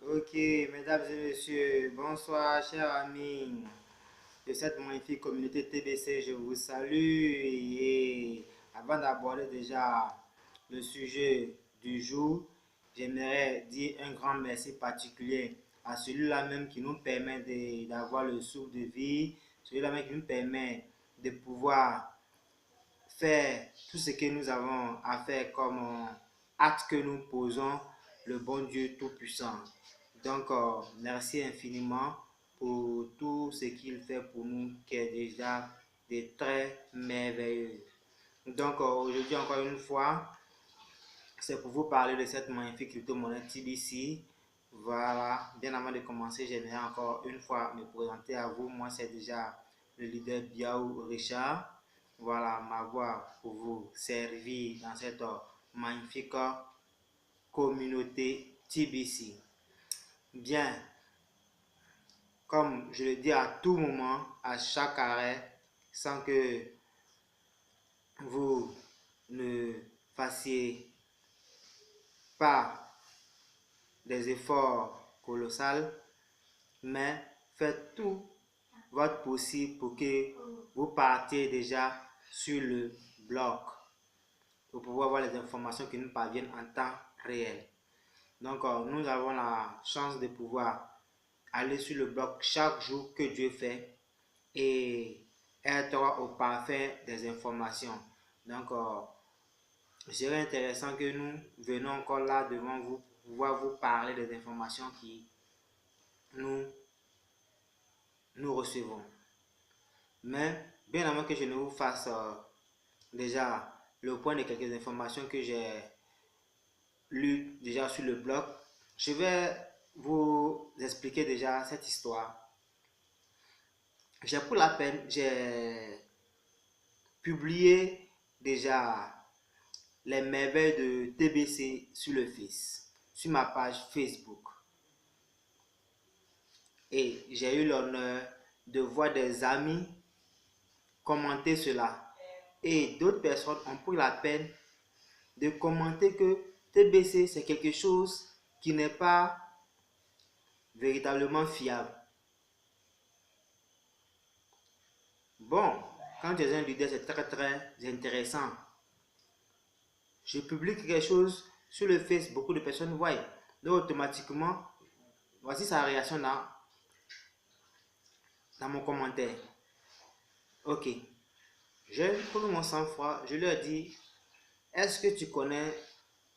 Ok, mesdames et messieurs, bonsoir chers amis de cette magnifique communauté TBC, je vous salue et avant d'aborder déjà le sujet du jour, j'aimerais dire un grand merci particulier à celui-là même qui nous permet d'avoir le souffle de vie, celui-là même qui nous permet de pouvoir faire tout ce que nous avons à faire comme acte que nous posons, le bon Dieu Tout-Puissant. Donc, merci infiniment pour tout ce qu'il fait pour nous, qui est déjà de très merveilleux. Donc, aujourd'hui, encore une fois, c'est pour vous parler de cette magnifique crypto-monnaie TBC. Voilà, bien avant de commencer, j'aimerais encore une fois me présenter à vous. Moi, c'est déjà le leader Biaou Richard. Voilà, ma voix pour vous servir dans cette magnifique communauté TBC. Bien, comme je le dis à tout moment, à chaque arrêt, sans que vous ne fassiez pas des efforts colossaux, mais faites tout votre possible pour que vous partiez déjà sur le blog pour pouvoir voir les informations qui nous parviennent en temps réel. Donc, nous avons la chance de pouvoir aller sur le blog chaque jour que Dieu fait et être au parfait des informations. Donc, il serait intéressant que nous venions encore là devant vous pour pouvoir vous parler des informations qui nous recevons. Mais bien avant que je ne vous fasse déjà le point de quelques informations que j'ai lues déjà sur le blog, je vais vous expliquer déjà cette histoire. J'ai pris la peine, j'ai publié déjà les merveilles de TBC sur le Face, sur ma page Facebook. Et j'ai eu l'honneur de voir des amis commenter cela. Et d'autres personnes ont pris la peine de commenter que TBC c'est quelque chose qui n'est pas véritablement fiable. Bon, quand tu es un leader, c'est très intéressant. Je publie quelque chose sur le Face, beaucoup de personnes voient. Donc automatiquement, voici sa réaction dans mon commentaire. Ok, j'ai pris mon sang-froid, je lui ai dit, est-ce que tu connais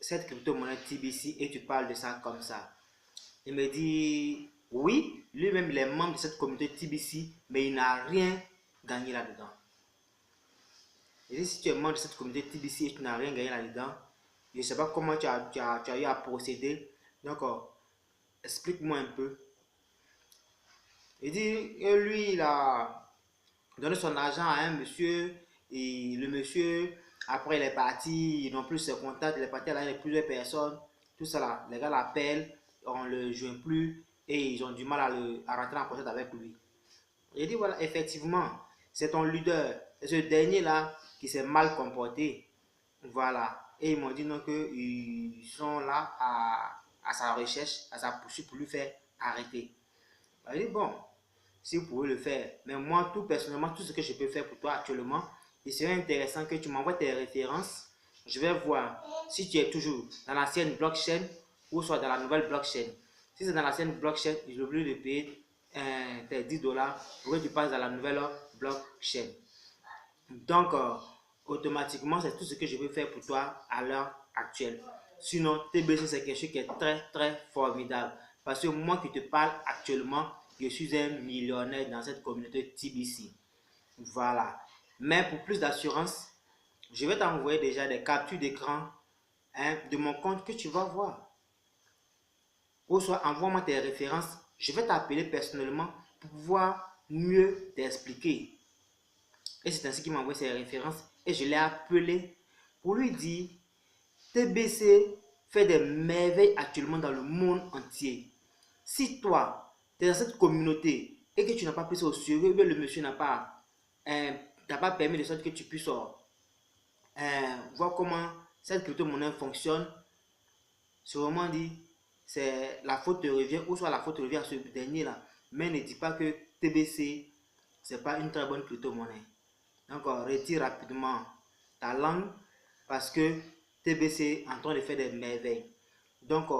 cette crypto-monnaie TBC et tu parles de ça comme ça? Il me dit, oui, lui-même il est membre de cette communauté TBC, mais il n'a rien gagné là-dedans. Et si tu es membre de cette communauté TBC et tu n'as rien gagné là-dedans, je ne sais pas comment tu as eu à procéder. Donc, explique-moi un peu. Il dit que lui, il a donné son argent à un monsieur et le monsieur, après il est parti, ils n'ont plus ses contacts, il est parti avec plusieurs personnes tout ça là, les gars l'appellent, on ne le joint plus et ils ont du mal à rentrer en contact avec lui. J'ai dit voilà, effectivement, c'est ton leader, c'est ce dernier-là qui s'est mal comporté. Voilà. Et ils m'ont dit non, qu'ils sont là à sa recherche, à sa poursuite pour lui faire arrêter. J'ai dit bon, si vous pouvez le faire, mais moi, tout personnellement, tout ce que je peux faire pour toi actuellement, il serait intéressant que tu m'envoies tes références. Je vais voir si tu es toujours dans l'ancienne blockchain ou soit dans la nouvelle blockchain. Si c'est dans l'ancienne blockchain, je vais de payer tes $10 pour que tu passes dans la nouvelle blockchain. Donc, automatiquement, c'est tout ce que je peux faire pour toi à l'heure actuelle. Sinon, TBC, c'est quelque chose qui est très, très formidable. Parce que moi qui te parle actuellement, je suis un millionnaire dans cette communauté TBC. Voilà. Mais pour plus d'assurance, je vais t'envoyer déjà des captures d'écran de mon compte que tu vas voir. Ou soit envoie-moi tes références. Je vais t'appeler personnellement pour pouvoir mieux t'expliquer. Et c'est ainsi qu'il m'a envoyé ses références. Et je l'ai appelé pour lui dire TBC fait des merveilles actuellement dans le monde entier. Si toi, tu es dans cette communauté et que tu n'as pas pris ça au sérieux, le monsieur n'a pas permis de sorte que tu puisses voir comment cette crypto-monnaie fonctionne, sûrement dit, c'est la faute te revient, ou soit la faute revient à ce dernier-là. Mais ne dis pas que TBC, c'est pas une très bonne crypto-monnaie. Donc, retire rapidement ta langue parce que TBC est en train de faire des merveilles. Donc,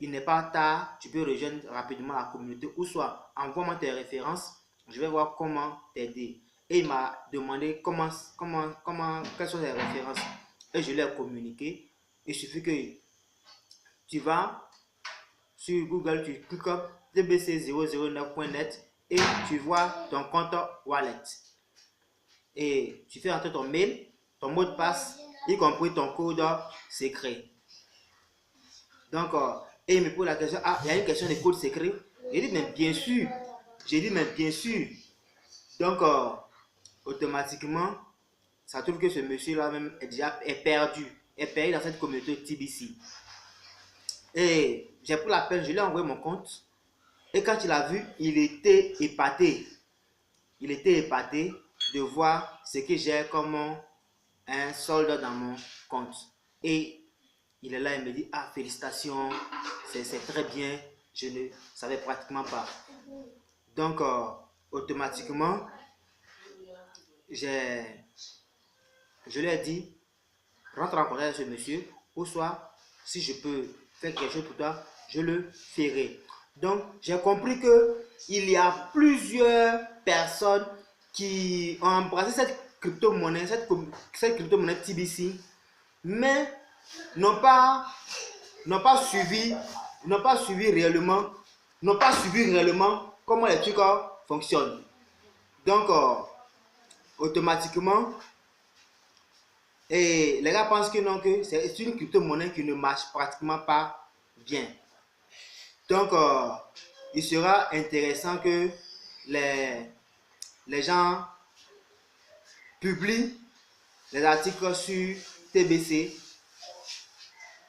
il n'est pas tard, tu peux rejoindre rapidement la communauté ou soit envoie-moi tes références, je vais voir comment t'aider. Et il m'a demandé quelles sont les références. Et je lui ai communiqué. Il suffit que tu vas sur Google, tu cliques tbc009.net et tu vois ton compte wallet. Et tu fais entrer ton mail, ton mot de passe, y compris ton code secret. Donc, et il me pose la question, ah, il y a une question de code secret. J'ai dit, mais bien sûr. J'ai dit, mais bien sûr. Donc, automatiquement, ça trouve que ce monsieur-là même est perdu dans cette communauté TBC. Et j'ai pris la peine, je lui ai envoyé mon compte. Et quand il a vu, il était épaté. Il était épaté de voir ce que j'ai comme un solde dans mon compte. Et il est là, il me dit, ah, félicitations, c'est très bien, je ne savais pratiquement pas. Donc, automatiquement, je lui ai dit, rentre en contact avec ce monsieur, ou soit, si je peux faire quelque chose pour toi, je le ferai. Donc, j'ai compris qu'il y a plusieurs personnes qui ont embrassé cette crypto-monnaie, cette crypto-monnaie TBC, mais n'ont pas suivi réellement, comment les trucs fonctionnent. Donc, automatiquement, et les gars pensent que non, que c'est une crypto-monnaie qui ne marche pratiquement pas bien. Donc, il sera intéressant que les gens publient les articles sur TBC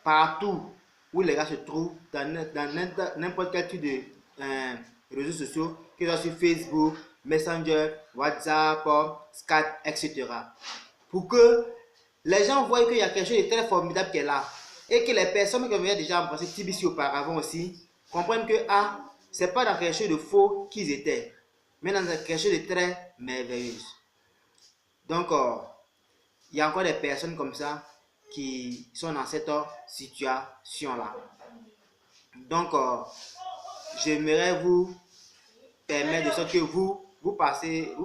partout où les gars se trouvent, dans n'importe quel type de réseaux sociaux, que ce soit sur Facebook, Messenger, WhatsApp, Skype, etc. Pour que les gens voient qu'il y a quelque chose de très formidable qui est là. Et que les personnes qui avaient déjà embrassé TBC auparavant aussi comprennent que c'est pas dans quelque chose de faux qu'ils étaient, mais dans quelque chose de très merveilleux. Donc, il y a encore des personnes comme ça qui sont dans cette situation-là. Donc, j'aimerais vous permettre de sorte que vous pensez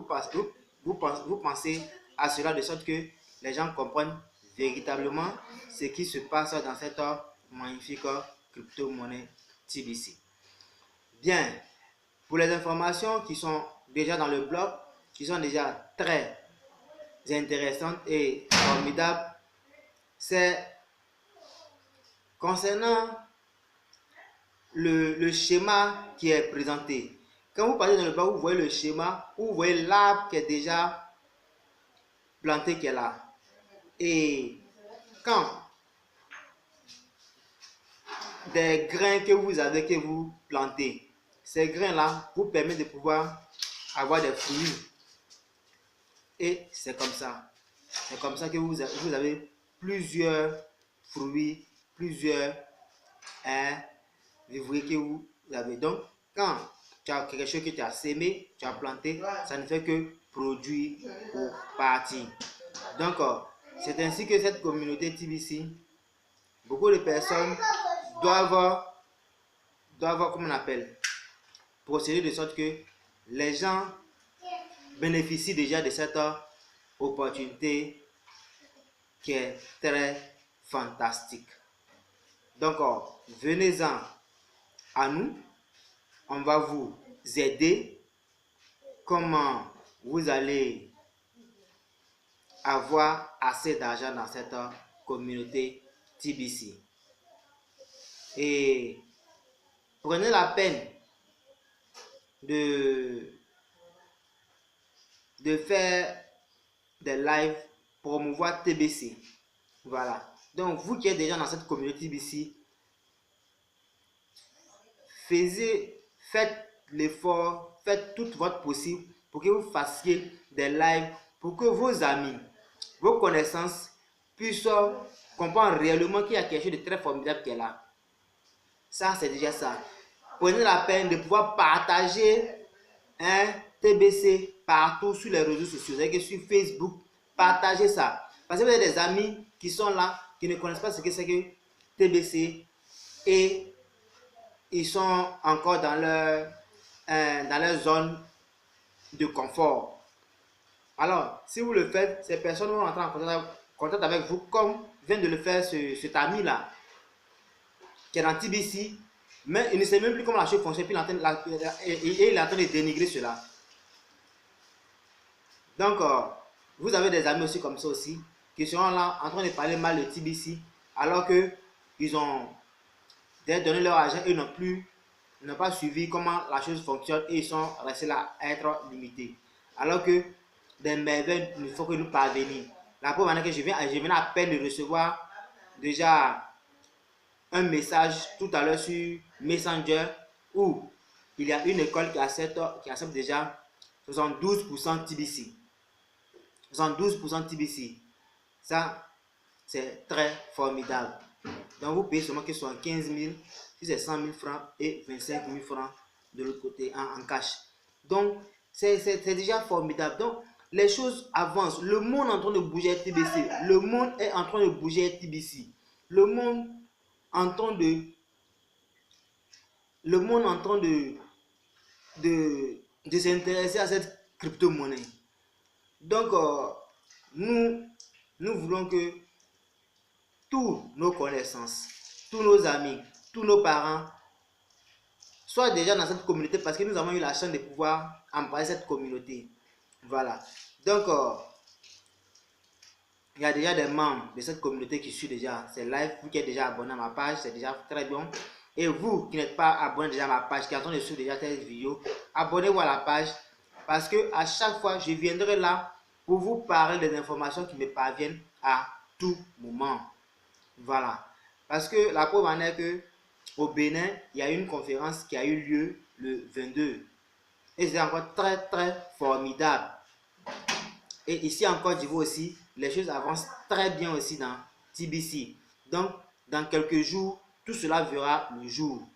à cela, de sorte que les gens comprennent véritablement ce qui se passe dans cette magnifique crypto-monnaie TBC. Bien, pour les informations qui sont déjà dans le blog, qui sont déjà très intéressantes et formidables, c'est concernant le schéma qui est présenté. Quand vous partez dans le blog, vous voyez le schéma, vous voyez l'arbre qui est déjà planté, qui est là. Et quand des grains que vous avez, que vous plantez. Ces grains-là vous permettent de pouvoir avoir des fruits. Et c'est comme ça. C'est comme ça que vous avez plusieurs fruits, plusieurs vivriers que vous avez. Donc, quand tu as quelque chose que tu as sémé, tu as planté, ça ne fait que produire ou partir. Donc, c'est ainsi que cette communauté TBC, beaucoup de personnes doivent, comment on appelle, procéder de sorte que les gens bénéficient déjà de cette opportunité qui est très fantastique. Donc, venez-en à nous, on va vous aider comment vous allez avoir assez d'argent dans cette communauté TBC. Et prenez la peine de faire des lives, promouvoir TBC. Voilà. Donc, vous qui êtes déjà dans cette communauté TBC, faites l'effort, faites tout votre possible pour que vous fassiez des lives, pour que vos amis, vos connaissances puissent comprendre réellement qu'il y a quelque chose de très formidable qui est là. Ça, c'est déjà ça. Prenez la peine de pouvoir partager un TBC partout sur les réseaux sociaux, c'est-à-dire que sur Facebook, partagez ça. Parce que vous avez des amis qui sont là, qui ne connaissent pas ce que c'est que TBC et ils sont encore dans leur zone de confort. Alors, si vous le faites, ces personnes vont entrer en contact avec vous, comme vient de le faire cet ami-là, qui est dans TBC, mais il ne sait même plus comment la chose fonctionne, puis il est en train de dénigrer cela. Donc, vous avez des amis aussi comme ça aussi, qui seront là en train de parler mal de TBC, alors qu'ils ont donné leur argent et n'ont pas suivi comment la chose fonctionne et ils sont restés là à être limités. Alors que des merveilles, il faut que nous parvenions. La preuve en est que je viens à peine de recevoir déjà un message tout à l'heure sur Messenger où il y a une école qui accepte déjà 72% TBC. 72% TBC. Ça, c'est très formidable. Donc, vous payez seulement que 75 000, si c'est 100 000 francs et 25 000 francs de l'autre côté en cash. Donc, c'est déjà formidable. Donc, les choses avancent. Le monde est en train de bouger à TBC. Le monde est en train de bouger à TBC. Le monde est en train de s'intéresser à cette crypto-monnaie. Donc, nous voulons que tous nos connaissances, tous nos amis, tous nos parents soient déjà dans cette communauté parce que nous avons eu la chance de pouvoir embrasser cette communauté. Voilà. Donc, il y a déjà des membres de cette communauté qui suivent déjà ces lives. Vous qui êtes déjà abonné à ma page, c'est déjà très bien. Et vous qui n'êtes pas abonné déjà à ma page, qui attendez de suivre déjà cette vidéo, abonnez-vous à la page parce que à chaque fois, je viendrai là pour vous parler des informations qui me parviennent à tout moment. Voilà. Parce que la preuve en est que au Bénin, il y a une conférence qui a eu lieu le 22. Et c'est encore très très formidable. Et ici en Côte d'Ivoire aussi, les choses avancent très bien aussi dans TBC. Donc, dans quelques jours, tout cela verra le jour.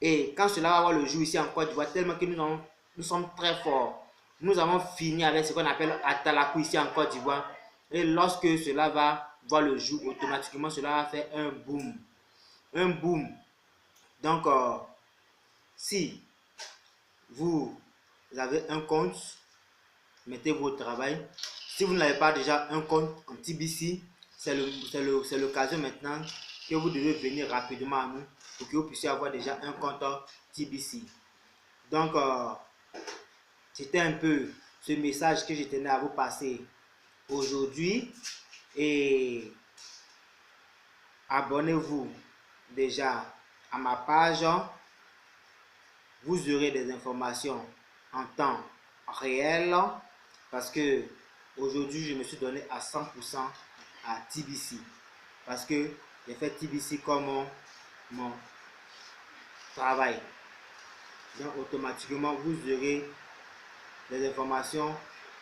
Et quand cela va voir le jour ici en Côte d'Ivoire, tellement que nous sommes très forts. Nous avons fini avec ce qu'on appelle Atalakou ici en Côte d'Ivoire. Et lorsque cela va voir le jour, automatiquement, cela va faire un boom. Un boom. Donc, si vous avez un compte, mettez votre travail. Si vous n'avez pas déjà un compte en TBC, c'est l'occasion maintenant que vous devez venir rapidement à nous pour que vous puissiez avoir déjà un compte TBC. Donc, c'était un peu ce message que je tenais à vous passer aujourd'hui. Et abonnez-vous déjà à ma page. Vous aurez des informations en temps réel parce que aujourd'hui je me suis donné à 100% à TBC parce que j'ai fait TBC comme mon travail. Donc automatiquement, vous aurez les informations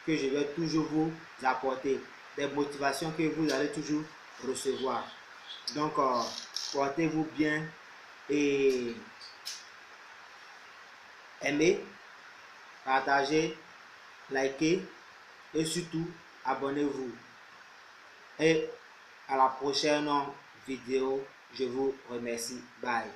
que je vais toujours vous apporter, des motivations que vous allez toujours recevoir. Donc, portez-vous bien et aimez, partagez, likez et surtout abonnez-vous. Et à la prochaine vidéo, je vous remercie. Bye.